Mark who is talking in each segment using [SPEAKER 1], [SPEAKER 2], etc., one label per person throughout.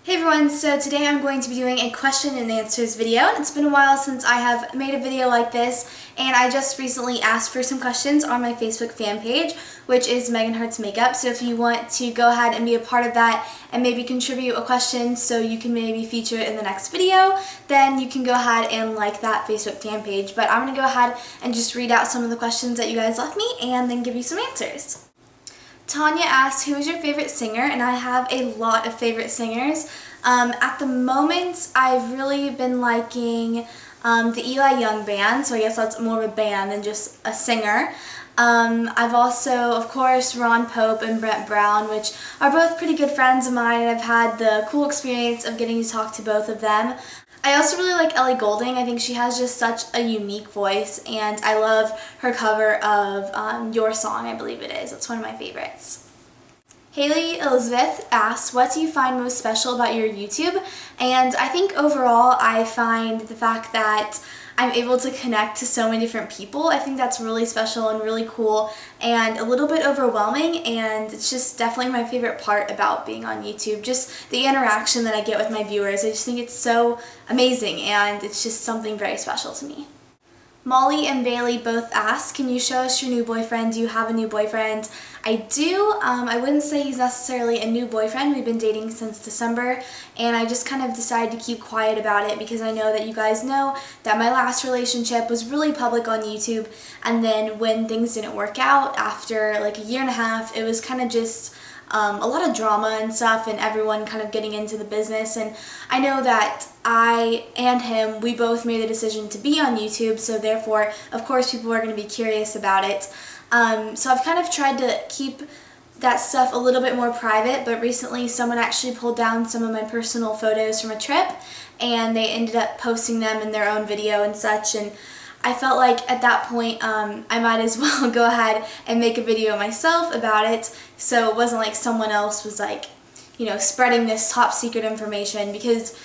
[SPEAKER 1] Hey everyone, so today I'm going to be doing a question and answers video. It's been a while since I have made a video like this, and I just recently asked for some questions on my Facebook fan page, which is Megan Hearts Makeup. So if you want to go ahead and be a part of that and maybe contribute a question so you can maybe feature it in the next video, then you can go ahead and like that Facebook fan page. But I'm going to go ahead and just read out some of the questions that you guys left me and then give you some answers. Tanya asked, who is your favorite singer? And I have a lot of favorite singers. At the moment, I've really been liking the Eli Young band, so I guess that's more of a band than just a singer. I've also, of course, Ron Pope and Brett Brown, which are both pretty good friends of mine, and I've had the cool experience of getting to talk to both of them. I also really like Ellie Goulding. I think she has just such a unique voice, and I love her cover of Your Song, I believe it is. It's one of my favorites. Haley Elizabeth asks, what do you find most special about your YouTube? And I think overall I find the fact that I'm able to connect to so many different people. I think that's really special and really cool and a little bit overwhelming, and it's just definitely my favorite part about being on YouTube. Just the interaction that I get with my viewers. I just think it's so amazing, and it's just something very special to me. Molly and Bailey both asked, can you show us your new boyfriend? Do you have a new boyfriend? I do. I wouldn't say he's necessarily a new boyfriend. We've been dating since December, and I just kind of decided to keep quiet about it because I know that you guys know that my last relationship was really public on YouTube, and then when things didn't work out after like a year and a half, it was kind of just a lot of drama and stuff, and everyone kind of getting into the business. And I know that I and him, we both made the decision to be on YouTube, so therefore, of course, people are going to be curious about it. So I've kind of tried to keep that stuff a little bit more private, but recently someone actually pulled down some of my personal photos from a trip, and they ended up posting them in their own video and such, and I felt like at that point I might as well go ahead and make a video myself about it, so it wasn't like someone else was like, you know, spreading this top secret information, because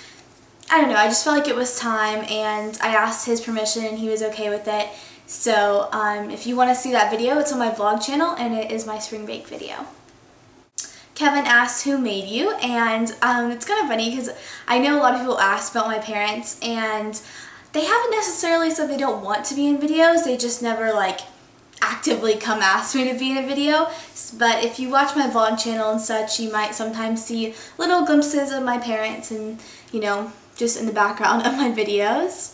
[SPEAKER 1] I don't know, I just felt like it was time, and I asked his permission and he was okay with it. So if you want to see that video, it's on my vlog channel, and it is my spring break video. Kevin asked, who made you? And it's kind of funny because I know a lot of people ask about my parents, and they haven't necessarily said they don't want to be in videos. They just never like actively come ask me to be in a video. But if you watch my vlog channel and such, you might sometimes see little glimpses of my parents and, you know, just in the background of my videos.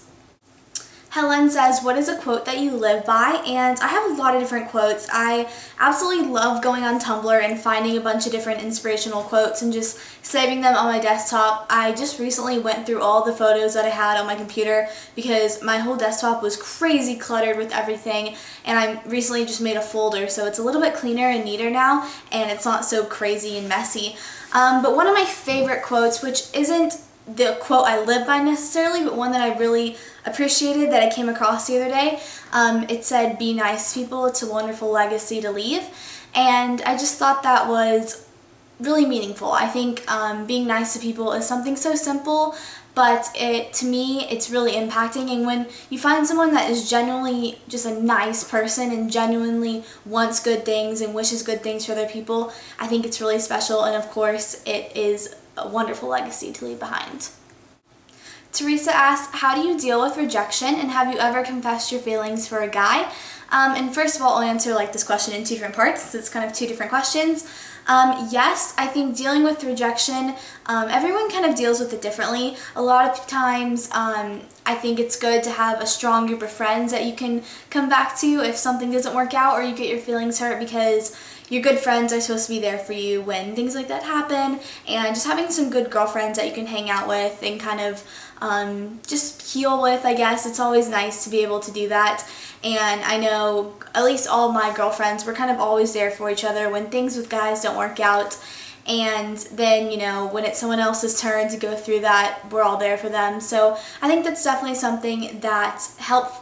[SPEAKER 1] Helen says, what is a quote that you live by? And I have a lot of different quotes. I absolutely love going on Tumblr and finding a bunch of different inspirational quotes and just saving them on my desktop. I just recently went through all the photos that I had on my computer because my whole desktop was crazy cluttered with everything, and I recently just made a folder, so it's a little bit cleaner and neater now, and it's not so crazy and messy. But one of my favorite quotes, which isn't the quote I live by necessarily, but one that I really appreciated that I came across the other day, it said, be nice to people, it's a wonderful legacy to leave. And I just thought that was really meaningful. I think being nice to people is something so simple, but to me it's really impacting. And when you find someone that is genuinely just a nice person and genuinely wants good things and wishes good things for other people, I think it's really special, and of course it is a wonderful legacy to leave behind. Teresa asks, how do you deal with rejection, and have you ever confessed your feelings for a guy? And first of all, I'll answer like this question in two different parts. It's kind of two different questions. Yes, I think dealing with rejection, everyone kind of deals with it differently. A lot of times, I think it's good to have a strong group of friends that you can come back to if something doesn't work out or you get your feelings hurt, because your good friends are supposed to be there for you when things like that happen, and just having some good girlfriends that you can hang out with and kind of just heal with, I guess. It's always nice to be able to do that. And I know at least all of my girlfriends, we're kind of always there for each other when things with guys don't work out. And then, you know, when it's someone else's turn to go through that, we're all there for them. So I think that's definitely something that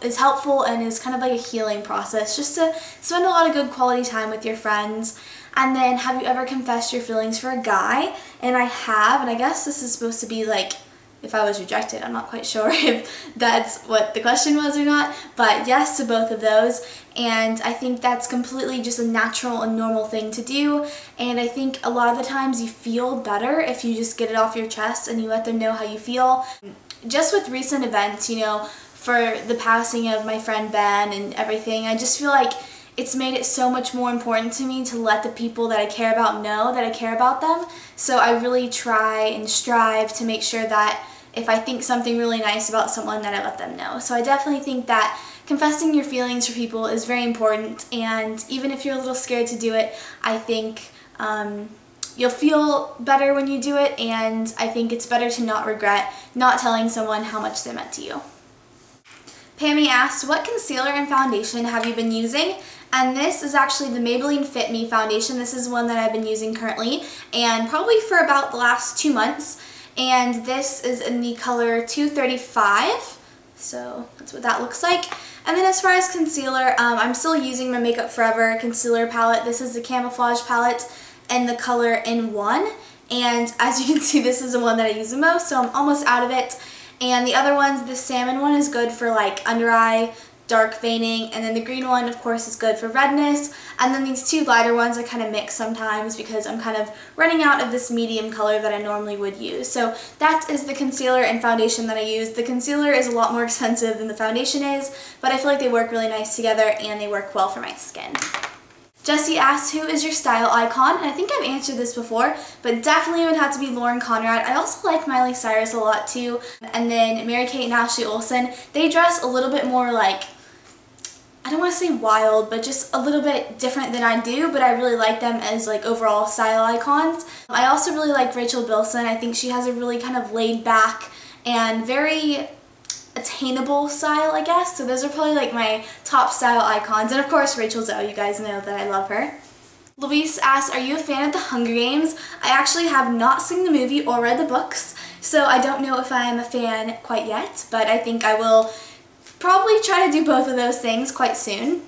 [SPEAKER 1] is helpful and is kind of like a healing process, just to spend a lot of good quality time with your friends. And then, have you ever confessed your feelings for a guy? And I have, and I guess this is supposed to be like if I was rejected. I'm not quite sure if that's what the question was or not, but yes to both of those. And I think that's completely just a natural and normal thing to do. And I think a lot of the times you feel better if you just get it off your chest and you let them know how you feel. Just with recent events, for the passing of my friend Ben and everything, I just feel like it's made it so much more important to me to let the people that I care about know that I care about them. So I really try and strive to make sure that if I think something really nice about someone, that I let them know. So I definitely think that confessing your feelings for people is very important, and even if you're a little scared to do it, I think you'll feel better when you do it, and I think it's better to not regret not telling someone how much they meant to you. Pammy asked, what concealer and foundation have you been using? And this is actually the Maybelline Fit Me foundation. This is one that I've been using currently, and probably for about the last 2 months. And this is in the color 235, so that's what that looks like. And then as far as concealer, I'm still using my Makeup Forever concealer palette. This is the Camouflage palette in the color N1, and as you can see, this is the one that I use the most, so I'm almost out of it. And the other ones, the salmon one is good for like under eye, dark veining, and then the green one, of course, is good for redness. And then these two lighter ones I kind of mix sometimes because I'm kind of running out of this medium color that I normally would use. So that is the concealer and foundation that I use. The concealer is a lot more expensive than the foundation is, but I feel like they work really nice together and they work well for my skin. Jessie asked, who is your style icon? And I think I've answered this before, but definitely it would have to be Lauren Conrad. I also like Miley Cyrus a lot too. And then Mary-Kate and Ashley Olsen. They dress a little bit more like, I don't want to say wild, but just a little bit different than I do, but I really like them as like overall style icons. I also really like Rachel Bilson. I think she has a really kind of laid back and very attainable style, I guess. So those are probably like my top style icons. And of course Rachel Zoe, you guys know that I love her. Luis asked, are you a fan of The Hunger Games? I actually have not seen the movie or read the books, so I don't know if I'm a fan quite yet, but I think I will probably try to do both of those things quite soon.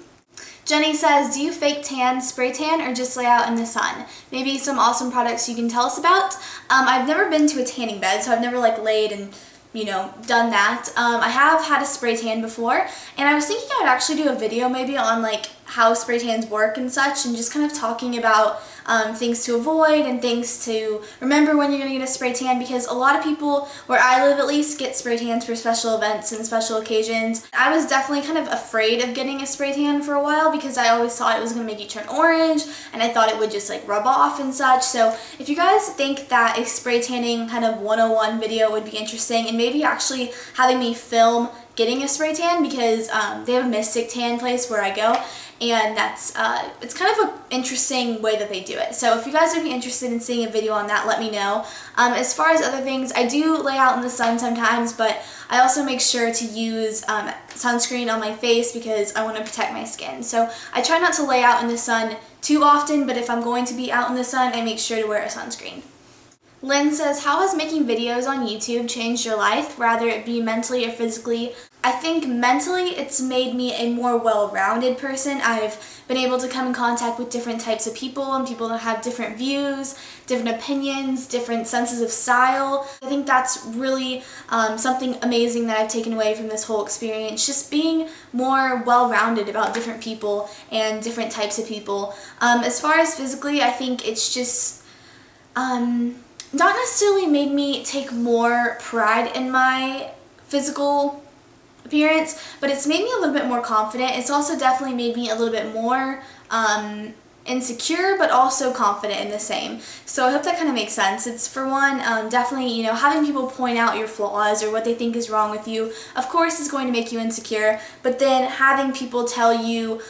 [SPEAKER 1] Jenny says, do you fake tan, spray tan, or just lay out in the sun? Maybe some awesome products you can tell us about. I've never been to a tanning bed, so I've never like laid and done that. I have had a spray tan before, and I was thinking I would actually do a video maybe on like how spray tans work and such, and just kind of talking about things to avoid and things to remember when you're going to get a spray tan, because a lot of people, where I live at least, get spray tans for special events and special occasions. I was definitely kind of afraid of getting a spray tan for a while because I always thought it was going to make you turn orange, and I thought it would just like rub off and such. So if you guys think that a spray tanning kind of 101 video would be interesting, and maybe actually having me film getting a spray tan, because they have a Mystic Tan place where I go, and that's it's kind of an interesting way that they do it. So if you guys would be interested in seeing a video on that, let me know. As far as other things, I do lay out in the sun sometimes, but I also make sure to use sunscreen on my face because I want to protect my skin. So I try not to lay out in the sun too often, but if I'm going to be out in the sun, I make sure to wear a sunscreen. Lynn says, how has making videos on YouTube changed your life, whether it be mentally or physically? I think mentally it's made me a more well-rounded person. I've been able to come in contact with different types of people and people that have different views, different opinions, different senses of style. I think that's really something amazing that I've taken away from this whole experience, just being more well-rounded about different people and different types of people. As far as physically, I think it's just not necessarily made me take more pride in my physical appearance, but it's made me a little bit more confident. It's also definitely made me a little bit more insecure, but also confident in the same. So I hope that kind of makes sense. It's, for one, definitely, having people point out your flaws or what they think is wrong with you, of course, is going to make you insecure, but then having people tell you,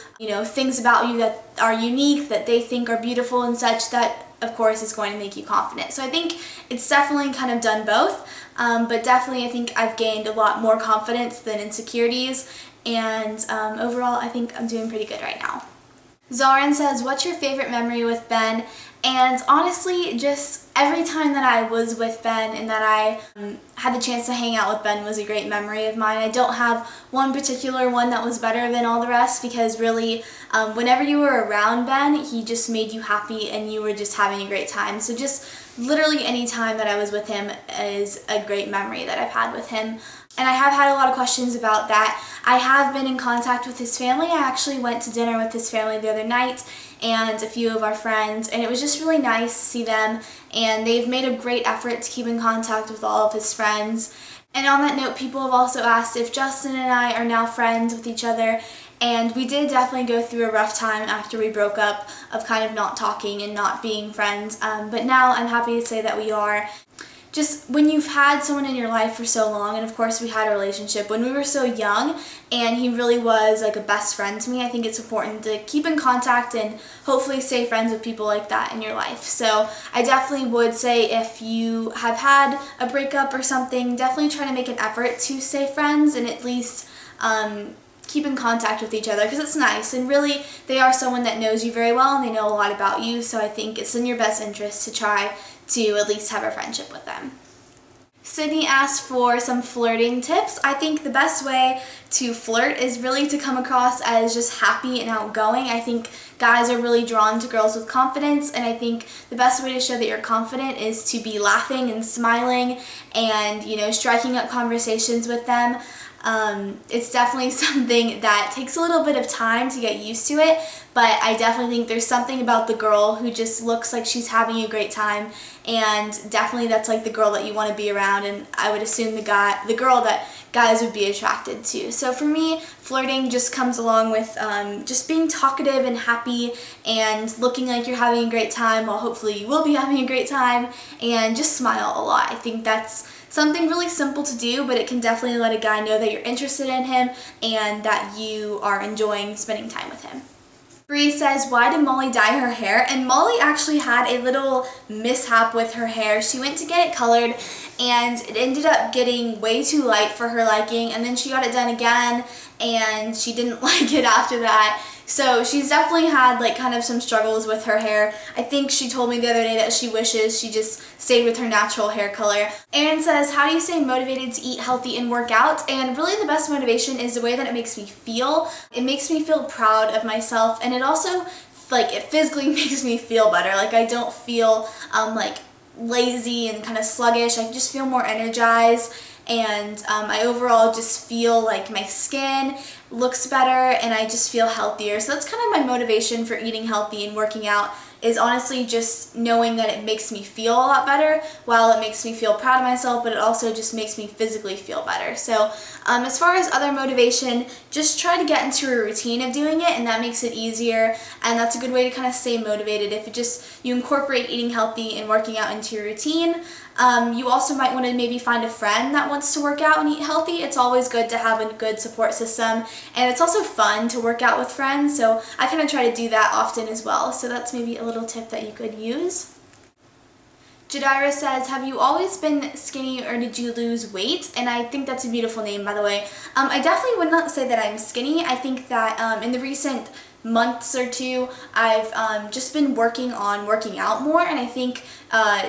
[SPEAKER 1] things about you that are unique, that they think are beautiful and such, that of course is going to make you confident. So I think it's definitely kind of done both, but definitely I think I've gained a lot more confidence than insecurities, and overall I think I'm doing pretty good right now. Zarin says, what's your favorite memory with Ben? And honestly, just every time that I was with Ben and that I had the chance to hang out with Ben was a great memory of mine. I don't have one particular one that was better than all the rest, because really, whenever you were around Ben, he just made you happy and you were just having a great time. So just literally any time that I was with him is a great memory that I've had with him. And I have had a lot of questions about that. I have been in contact with his family. I actually went to dinner with his family the other night and a few of our friends, and it was just really nice to see them, and they've made a great effort to keep in contact with all of his friends. And on that note, people have also asked if Justin and I are now friends with each other, and we did definitely go through a rough time after we broke up of kind of not talking and not being friends, but now I'm happy to say that we are. Just when you've had someone in your life for so long, and of course we had a relationship when we were so young, and he really was like a best friend to me, I think it's important to keep in contact and hopefully stay friends with people like that in your life. So I definitely would say if you have had a breakup or something, definitely try to make an effort to stay friends and at least keep in contact with each other, because it's nice, and really they are someone that knows you very well and they know a lot about you, so I think it's in your best interest to try to at least have a friendship with them. Sydney asked for some flirting tips. I think the best way to flirt is really to come across as just happy and outgoing. I think guys are really drawn to girls with confidence, and I think the best way to show that you're confident is to be laughing and smiling and, you know, striking up conversations with them. It's definitely something that takes a little bit of time to get used to it, but I definitely think there's something about the girl who just looks like she's having a great time, and definitely that's like the girl that you want to be around, and I would assume the girl that guys would be attracted to. So for me, flirting just comes along with just being talkative and happy and looking like you're having a great time, well, hopefully you will be having a great time, and just smile a lot. I think that's something really simple to do, but it can definitely let a guy know that you're interested in him and that you are enjoying spending time with him. Bree says, why did Molly dye her hair? And Molly actually had a little mishap with her hair. She went to get it colored and it ended up getting way too light for her liking, and then she got it done again and she didn't like it after that. So she's definitely had like kind of some struggles with her hair. I think she told me the other day that she wishes she just stayed with her natural hair color. Aaron says, how do you stay motivated to eat healthy and work out? And really the best motivation is the way that it makes me feel. It makes me feel proud of myself, and it also, like, it physically makes me feel better. Like, I don't feel like lazy and kind of sluggish. I just feel more energized, and I overall just feel like my skin looks better and I just feel healthier. So that's kind of my motivation for eating healthy and working out, is honestly just knowing that it makes me feel a lot better, while it makes me feel proud of myself, but it also just makes me physically feel better. So as far as other motivation, just try to get into a routine of doing it, and that makes it easier, and that's a good way to kind of stay motivated. If you incorporate eating healthy and working out into your routine. You also might want to maybe find a friend that wants to work out and eat healthy. It's always good to have a good support system, and it's also fun to work out with friends, so I kind of try to do that often as well. So that's maybe a little tip that you could use. Jadaira says, have you always been skinny or did you lose weight? And I think that's a beautiful name, by the way. I definitely would not say that I'm skinny. I think that in the recent months or two, I've just been working on working out more, and I think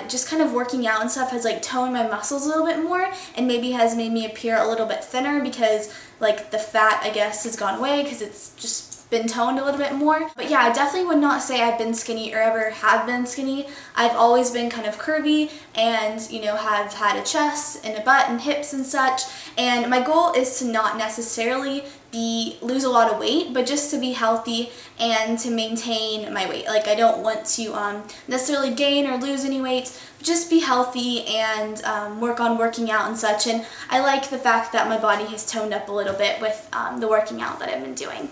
[SPEAKER 1] just kind of working out and stuff has like toned my muscles a little bit more, and maybe has made me appear a little bit thinner, because like the fat, I guess, has gone away because it's just been toned a little bit more. But yeah, I definitely would not say I've been skinny or ever have been skinny. I've always been kind of curvy and, you know, have had a chest and a butt and hips and such, and my goal is to not necessarily lose a lot of weight, but just to be healthy and to maintain my weight. Like, I don't want to necessarily gain or lose any weight, but just be healthy and work on working out and such. And I like the fact that my body has toned up a little bit with the working out that I've been doing.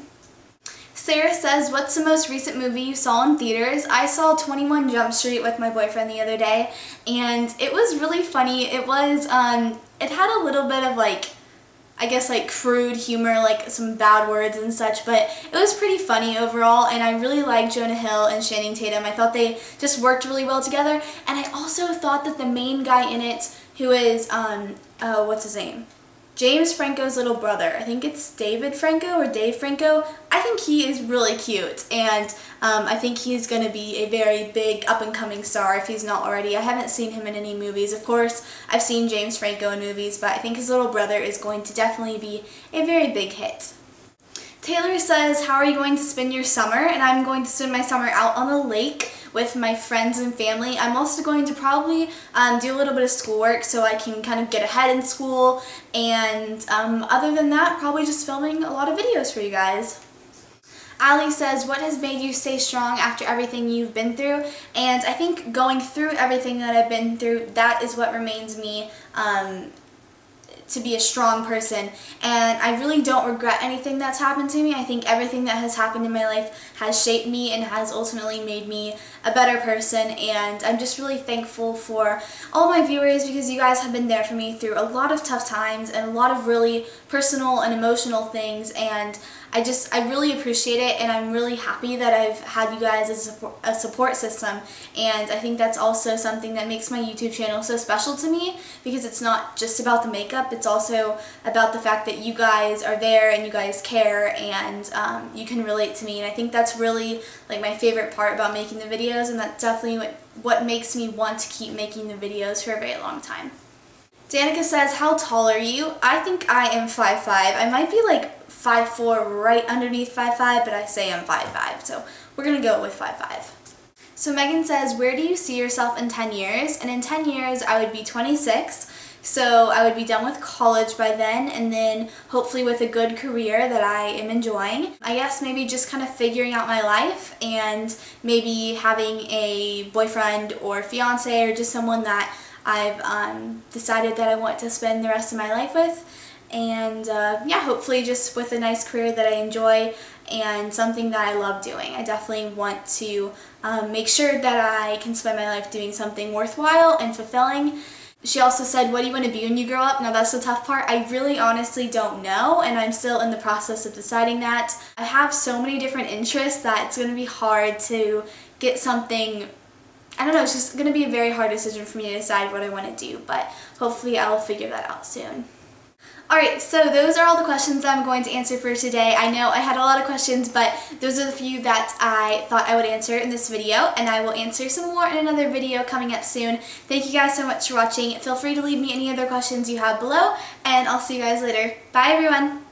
[SPEAKER 1] Sarah says, what's the most recent movie you saw in theaters? I saw 21 Jump Street with my boyfriend the other day, and it was really funny. It was, it had a little bit of like, I guess like crude humor, like some bad words and such, but it was pretty funny overall, and I really liked Jonah Hill and Channing Tatum. I thought they just worked really well together, and I also thought that the main guy in it, who is, what's his name? James Franco's little brother. I think it's David Franco or Dave Franco. I think he is really cute, and I think he's going to be a very big up-and-coming star if he's not already. I haven't seen him in any movies. Of course, I've seen James Franco in movies, but I think his little brother is going to definitely be a very big hit. Taylor says, how are you going to spend your summer? And I'm going to spend my summer out on the lake with my friends and family. I'm also going to probably do a little bit of schoolwork so I can kind of get ahead in school, and other than that, probably just filming a lot of videos for you guys. Ali says, what has made you stay strong after everything you've been through? And I think going through everything that I've been through, that is what remains me to be a strong person, and I really don't regret anything that's happened to me. I think everything that has happened in my life has shaped me and has ultimately made me a better person, and I'm just really thankful for all my viewers because you guys have been there for me through a lot of tough times and a lot of really personal and emotional things, and I really appreciate it, and I'm really happy that I've had you guys as a support system, and I think that's also something that makes my YouTube channel so special to me because it's not just about the makeup, it's also about the fact that you guys are there and you guys care, and you can relate to me, and I think that's really like my favorite part about making the videos, and that's definitely what makes me want to keep making the videos for a very long time. Danica says, how tall are you? I think I am 5'5". I might be like 5'4", right underneath 5'5", but I say I'm 5'5", so we're going to go with 5'5". So Megan says, where do you see yourself in 10 years? And in 10 years, I would be 26, so I would be done with college by then, and then hopefully with a good career that I am enjoying. I guess maybe just kind of figuring out my life and maybe having a boyfriend or fiance or just someone that I've decided that I want to spend the rest of my life with, and yeah, hopefully just with a nice career that I enjoy and something that I love doing. I definitely want to make sure that I can spend my life doing something worthwhile and fulfilling. She also said, what do you want to be when you grow up? Now that's the tough part. I really honestly don't know, and I'm still in the process of deciding that. I have so many different interests that it's going to be hard to get something. I don't know, it's just going to be a very hard decision for me to decide what I want to do, but hopefully I'll figure that out soon. Alright, so those are all the questions I'm going to answer for today. I know I had a lot of questions, but those are the few that I thought I would answer in this video, and I will answer some more in another video coming up soon. Thank you guys so much for watching. Feel free to leave me any other questions you have below, and I'll see you guys later. Bye everyone!